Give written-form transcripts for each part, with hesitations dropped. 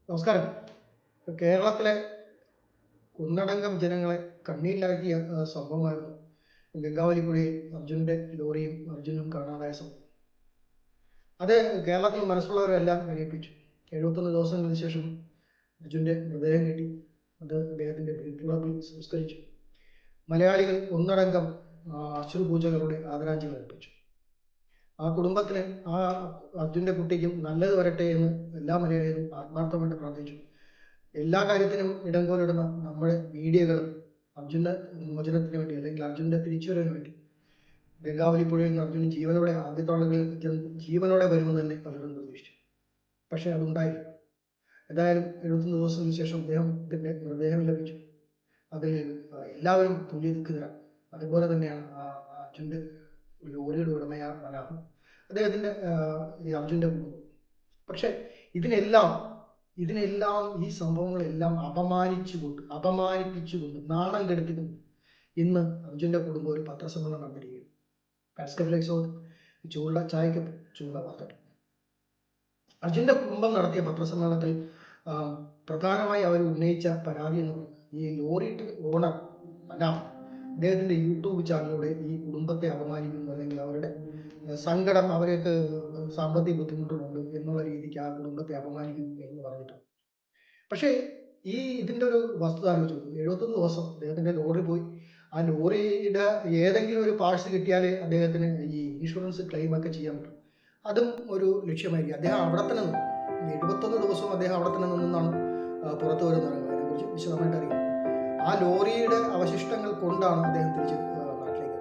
നമസ്കാരം. കേരളത്തിലെ ഒന്നടങ്കം ജനങ്ങളെ കണ്ണീരിലാക്കിയ സംഭവമായിരുന്നു ഗംഗാവലിപ്പുഴയിൽ അർജുൻ്റെ ലോറിയും അർജുനും കാണാതായ സംഭവം. അത് കേരളത്തിൽ മനസ്സുള്ളവരെല്ലാം കരയിപ്പിച്ചു. 71 ദിവസങ്ങൾക്ക് ശേഷം അർജുൻ്റെ മൃതദേഹം കിട്ടി. അത് അദ്ദേഹത്തിൻ്റെ വീട്ടുവളപ്പിൽ സംസ്കരിച്ചു. മലയാളികൾ ഒന്നടങ്കം അശ്രുപൂജകളുടെ ആദരാഞ്ജലി അർപ്പിച്ചു. ആ കുടുംബത്തിന്, ആ അർജുൻ്റെ കുട്ടിക്കും നല്ലത് വരട്ടെ എന്ന് എല്ലാ മലയാളികളും ആത്മാർത്ഥമായിട്ട് പ്രാർത്ഥിച്ചു. എല്ലാ കാര്യത്തിനും ഇടംകോലിടുന്ന നമ്മുടെ മീഡിയകൾ അർജുൻ്റെ മോചനത്തിന് വേണ്ടി, അല്ലെങ്കിൽ അർജുൻ്റെ തിരിച്ചുവരവിന് വേണ്ടി ഗംഗാവലിപ്പുഴയിൽ നിന്ന് അർജുൻ ജീവനോടെ ആദ്യത്തെ ആളുകൾ ജീവനോടെ വരുമെന്ന് തന്നെ പലരും പ്രതീക്ഷിച്ചു. പക്ഷേ അതുണ്ടായി. ഏതായാലും 71 ദിവസത്തിന് ശേഷം അദ്ദേഹത്തിൻ്റെ മൃതദേഹം ലഭിച്ചു. അതിൽ എല്ലാവരും തുല്യ ദുഃഖിതരാണ്. അതുപോലെ തന്നെയാണ് അർജുൻ്റെ ലോറിയുടെ ഉടമയായ മനാഫ്, അദ്ദേഹത്തിൻ്റെ ഈ അർജുൻ്റെ കുടുംബം. പക്ഷെ ഇതിനെല്ലാം ഈ സംഭവങ്ങളെല്ലാം അപമാനിപ്പിച്ചുകൊണ്ട് നാണം കെടുത്തിക്കൊണ്ട് ഇന്ന് അർജുൻ്റെ കുടുംബം ഒരു പത്രസമ്മേളനം നടത്തിയിരിക്കുന്നു. പാസ്കഫിലെക്സോട് ചൂടുള്ള ചായക്ക് ചൂടുള്ള പത്രം. അർജുൻ്റെ കുടുംബം നടത്തിയ പത്രസമ്മേളനത്തിൽ പ്രധാനമായി അവർ ഉന്നയിച്ച പരാതി എന്ന് പറയുന്നത് ഈ ലോറി ഓണർ മനാഫ് അദ്ദേഹത്തിൻ്റെ യൂട്യൂബ് ചാനലിലൂടെ ഈ കുടുംബത്തെ അപമാനിക്കുന്നു, അല്ലെങ്കിൽ അവരുടെ സങ്കടം, അവർക്ക് സാമ്പത്തിക ബുദ്ധിമുട്ടുകളുണ്ട് എന്നുള്ള രീതിക്ക് ആ കുടുംബത്തെ അപമാനിക്കുന്നു എന്ന് പറഞ്ഞിട്ടുണ്ട്. പക്ഷേ ഇതിൻ്റെ ഒരു വസ്തുത ആലോചിച്ചു. 71 ദിവസം അദ്ദേഹത്തിൻ്റെ ലോറി പോയി. ആ ലോറിയുടെ ഏതെങ്കിലും ഒരു പാർട്സ് കിട്ടിയാലേ അദ്ദേഹത്തിന് ഈ ഇൻഷുറൻസ് ക്ലെയിം ഒക്കെ ചെയ്യാൻ പറ്റും. അതും ഒരു ലക്ഷ്യമായിരിക്കും. അദ്ദേഹം അവിടെ തന്നെ നിന്നു. 71 ദിവസവും അദ്ദേഹം അവിടെ തന്നെ നിന്നാണ് പുറത്തു വരുന്നത്. അതിനെക്കുറിച്ച് വിശദമായിട്ട് അറിയാം. ആ ലോറിയുടെ അവശിഷ്ടങ്ങൾ കൊണ്ടാണ് അദ്ദേഹം തിരിച്ച് നാട്ടിലേക്ക്.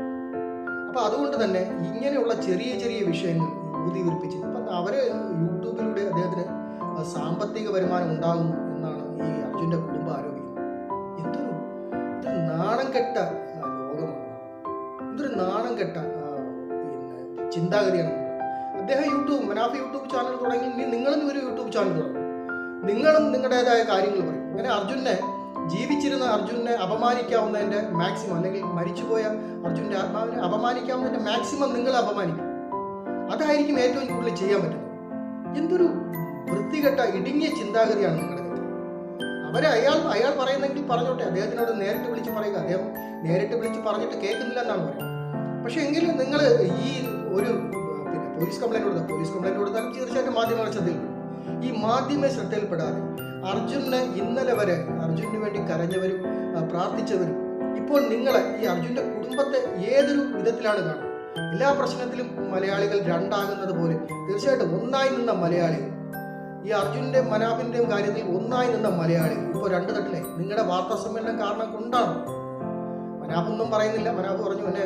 അപ്പോൾ അതുകൊണ്ട് തന്നെ ഇങ്ങനെയുള്ള ചെറിയ ചെറിയ വിഷയങ്ങൾ ഊതിയുറപ്പിച്ച് അപ്പം അവര് യൂട്യൂബിലൂടെ അദ്ദേഹത്തിന് സാമ്പത്തിക വരുമാനം ഉണ്ടാകുന്നു എന്നാണ് ഈ അർജുൻ്റെ കുടുംബം ആരോപിക്കുന്നത്. ഇതൊരു നാണം കെട്ട ലോകമാണ്. ഇതൊരു നാണം കെട്ട ചിന്താഗതിയാണ്. അദ്ദേഹം മനാഫ് യൂട്യൂബ് ചാനൽ തുടങ്ങി. നിങ്ങളും ഒരു യൂട്യൂബ് ചാനൽ തുടങ്ങും. നിങ്ങളും നിങ്ങളുടേതായ കാര്യങ്ങൾ പറയും. അങ്ങനെ ജീവിച്ചിരുന്ന അർജുനെ അപമാനിക്കാവുന്നതിൻ്റെ മാക്സിമം, അല്ലെങ്കിൽ മരിച്ചുപോയ അർജുൻ്റെ ആത്മാവിനെ അപമാനിക്കാവുന്നതിൻ്റെ മാക്സിമം നിങ്ങൾ അപമാനിക്കും. അതായിരിക്കും ഏറ്റവും കൂടുതൽ ചെയ്യാൻ പറ്റുന്നത്. എന്തൊരു വൃത്തികെട്ട ഇടുങ്ങിയ ചിന്താഗതിയാണ് നിങ്ങളുടെ. അയാൾ പറയുന്നെങ്കിൽ പറഞ്ഞോട്ടെ, അദ്ദേഹത്തിനോട് നേരിട്ട് വിളിച്ച് പറയുക. അദ്ദേഹം നേരിട്ട് വിളിച്ച് പറഞ്ഞിട്ട് കേൾക്കുന്നില്ല എന്നാണ് പറയുന്നത്. പക്ഷെ എങ്കിലും നിങ്ങൾ ഈ ഒരു പോലീസ് കംപ്ലൈൻറ്റ് കൊടുത്താലും തീർച്ചയായിട്ടും മാധ്യമങ്ങൾ ശ്രദ്ധയിൽപ്പെടും. ഈ മാധ്യമ ശ്രദ്ധയിൽപ്പെടാതെ അർജുനെ ഇന്നലെ വരെ അർജുനു വേണ്ടി കരഞ്ഞവരും പ്രാർത്ഥിച്ചവരും ഇപ്പോൾ നിങ്ങൾ ഈ അർജുൻ്റെ കുടുംബത്തെ ഏതൊരു വിധത്തിലാണ് കാണുന്നത്? എല്ലാ പ്രശ്നത്തിലും മലയാളികൾ രണ്ടാകുന്നത് പോലെ തീർച്ചയായിട്ടും ഒന്നായി നിന്ന മലയാളികൾ, ഈ അർജുൻ്റെ മനാഫിൻ്റെയും കാര്യത്തിൽ ഒന്നായി നിന്ന മലയാളികൾ ഇപ്പോൾ രണ്ട് തട്ടിലെ നിങ്ങളുടെ വാർത്താ സമ്മേളനം കാരണം കൊണ്ടാണ്. മനാഫൊന്നും പറയുന്നില്ല. മനാഫ് പറഞ്ഞു, എന്നെ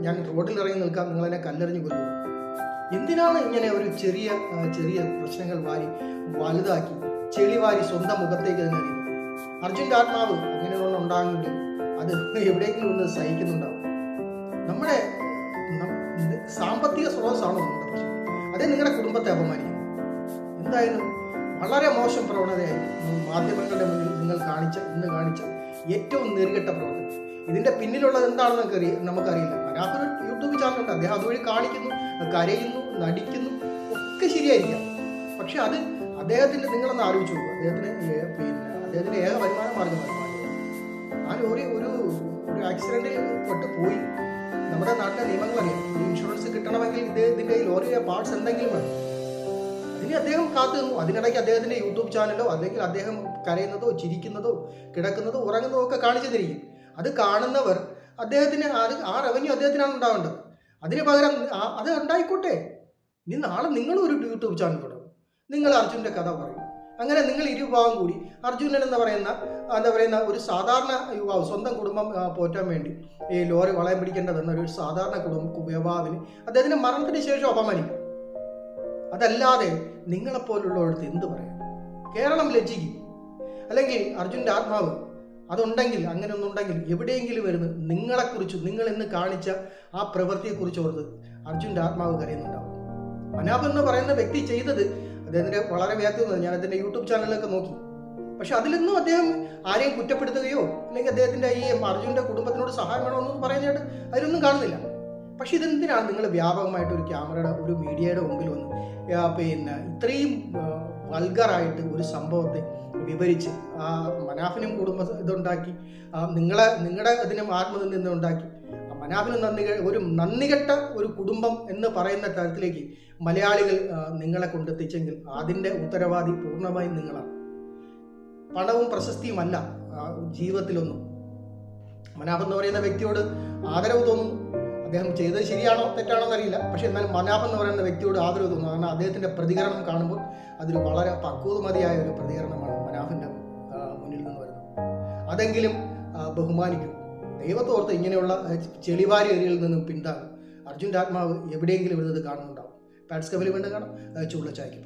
ഞാൻ റോഡിൽ ഇറങ്ങി നിൽക്കാം, നിങ്ങളെന്നെ കല്ലെറിഞ്ഞ് കൊല്ലും. എന്തിനാണ് ഇങ്ങനെ ഒരു ചെറിയ ചെറിയ പ്രശ്നങ്ങൾ വലുതാക്കി ചെളിവാരി സ്വന്തം മുഖത്തേക്ക് തന്നെ അറിയുന്നത്? അർജുൻ്റെ ആത്മാവ് അങ്ങനെയുള്ള ഉണ്ടാകുമെങ്കിൽ അത് എവിടെയെങ്കിലും ഒന്ന് സഹിക്കുന്നുണ്ടാവും. നമ്മുടെ സാമ്പത്തിക സ്രോതസ്സാണോ നമ്മുടെ പ്രശ്നം? അതേ നിങ്ങളുടെ കുടുംബത്തെ അപമാനിക്കും. എന്തായാലും വളരെ മോശം പ്രവണതയായിരിക്കും മാധ്യമങ്ങളുടെ മുന്നിൽ ഇന്ന് കാണിച്ച ഏറ്റവും നെറുകെട്ട പ്രവർത്തനം. ഇതിന്റെ പിന്നിലുള്ളത് എന്താണെന്ന് നമുക്കറിയില്ല. മനാഫ് യൂട്യൂബ് ചാനലുണ്ട്. അദ്ദേഹം അതുവഴി കാണിക്കുന്നു, കരയുന്നു, നടിക്കുന്നു, ഒക്കെ ശരിയായിരിക്കാം. പക്ഷെ അത് അദ്ദേഹത്തിന്റെ, നിങ്ങളൊന്ന് ആലോചിച്ചു നോക്കുക, അദ്ദേഹത്തിന്റെ ഏക വരുമാന മാർഗമാണ്. ആ ലോറി ഒരു ആക്സിഡന്റിൽ പെട്ട് പോയി. നമ്മുടെ നാട്ടിലെ നിയമങ്ങൾ അറിയാം. ഈ ഇൻഷുറൻസ് കിട്ടണമെങ്കിൽ ഇദ്ദേഹത്തിന്റെ ഈ ലോറിയുടെ പാർട്സ് എന്തെങ്കിലും വേണം. അതിന് അദ്ദേഹം കാത്തു നിന്നു. അതിനിടയ്ക്ക് അദ്ദേഹത്തിന്റെ യൂട്യൂബ് ചാനലോ അല്ലെങ്കിൽ അദ്ദേഹം കരയുന്നതോ ചിരിക്കുന്നതോ കിടക്കുന്നതോ ഉറങ്ങുന്നതോ ഒക്കെ കാണിച്ചു തരികയും അത് കാണുന്നവർ അദ്ദേഹത്തിന് ആ റവന്യൂ അദ്ദേഹത്തിനാണ് ഉണ്ടാവേണ്ടത്. അതിന് പകരം അത് ഉണ്ടായിക്കോട്ടെ. ഇനി നാളെ നിങ്ങളും ഒരു യൂട്യൂബ് ചാനൽ തുടങ്ങും. നിങ്ങൾ അർജുൻ്റെ കഥ പറയും. അങ്ങനെ നിങ്ങൾ ഇരുഭാഗം കൂടി അർജുനൻ എന്താ പറയുന്ന ഒരു സാധാരണ യുവാവ്, സ്വന്തം കുടുംബം പോറ്റാൻ വേണ്ടി ഈ ലോറി വളയം പിടിക്കേണ്ടതെന്ന ഒരു സാധാരണ യുവാവിന് അദ്ദേഹത്തിന്റെ മരണത്തിന് ശേഷം അപമാനിക്കും. അതല്ലാതെ നിങ്ങളെപ്പോലുള്ളവർക്ക് എന്ത് പറയാം? കേരളം ലജ്ജിക്കും. അല്ലെങ്കിൽ അർജുൻ്റെ ആത്മാവ് അതുണ്ടെങ്കിൽ, അങ്ങനെ ഒന്നുണ്ടെങ്കിൽ എവിടെയെങ്കിലും വരുന്നത് നിങ്ങളെക്കുറിച്ച്, നിങ്ങൾ ഇന്ന് കാണിച്ച ആ പ്രവൃത്തിയെക്കുറിച്ച് ഓർത്ത് അർജുൻ്റെ ആത്മാവ് കരയുന്നുണ്ടാവും. മനാഫ് എന്ന് പറയുന്ന വ്യക്തി ചെയ്തത് അദ്ദേഹത്തിന്റെ വളരെ വ്യാപ്തി. ഞാൻ അതിന്റെ യൂട്യൂബ് ചാനലിലൊക്കെ നോക്കി. പക്ഷെ അതിലൊന്നും അദ്ദേഹം ആരെയും കുറ്റപ്പെടുത്തുകയോ അല്ലെങ്കിൽ അദ്ദേഹത്തിന്റെ ഈ അർജുൻ്റെ കുടുംബത്തിനോട് സഹായം വേണമെന്നൊന്നും പറയുന്നതായിട്ട് അതിലൊന്നും കാണുന്നില്ല. പക്ഷെ ഇതെന്തിനാണ് നിങ്ങൾ വ്യാപകമായിട്ട് ഒരു ക്യാമറയുടെ, ഒരു മീഡിയയുടെ മുമ്പിൽ വന്ന് ഇത്രയും വൾഗറായിട്ട് ഒരു സംഭവത്തെ വിവരിച്ച് ആ മനാഫിനും കുടുംബ ഇതുണ്ടാക്കി, നിങ്ങളുടെ ഇതിനും ആത്മനിന്ദ ഉണ്ടാക്കി, മനാഫിന് നന്ദികെട്ട ഒരു കുടുംബം എന്ന് പറയുന്ന തരത്തിലേക്ക് മലയാളികൾ നിങ്ങളെ കൊണ്ടെത്തിച്ചെങ്കിൽ അതിൻ്റെ ഉത്തരവാദി പൂർണ്ണമായും നിങ്ങളാണ്. പണവും പ്രശസ്തിയുമല്ല ജീവിതത്തിലൊന്നും. മനാഫ് എന്ന് പറയുന്ന വ്യക്തിയോട് ആദരവ് തോന്നുന്നു. അദ്ദേഹം ചെയ്തത് ശരിയാണോ തെറ്റാണോ എന്നറിയില്ല. പക്ഷെ എന്നാലും മനാഫ് എന്ന് പറയുന്ന വ്യക്തിയോട് ആദരവ് തോന്നുന്നു. കാരണം അദ്ദേഹത്തിൻ്റെ പ്രതികരണം കാണുമ്പോൾ അതൊരു വളരെ പക്വതമതിയായ ഒരു പ്രതികരണമാണ് മനാഫിൻ്റെ മുന്നിൽ നിന്ന് വരുന്നത്. അതെങ്കിലും ബഹുമാനിക്കും. ദൈവത്തോർത്ത് ഇങ്ങനെയുള്ള ചെളിവാരി എറിയിൽ നിന്നും പിന്താകും. അർജുൻ്റെ ആത്മാവ് എവിടെയെങ്കിലും വരുന്നത് കാണുന്നുണ്ടാവും. പാറ്റ്സ് കവലി വേണ്ട കാണാം ചുള്ളച്ചായ്ക്കും.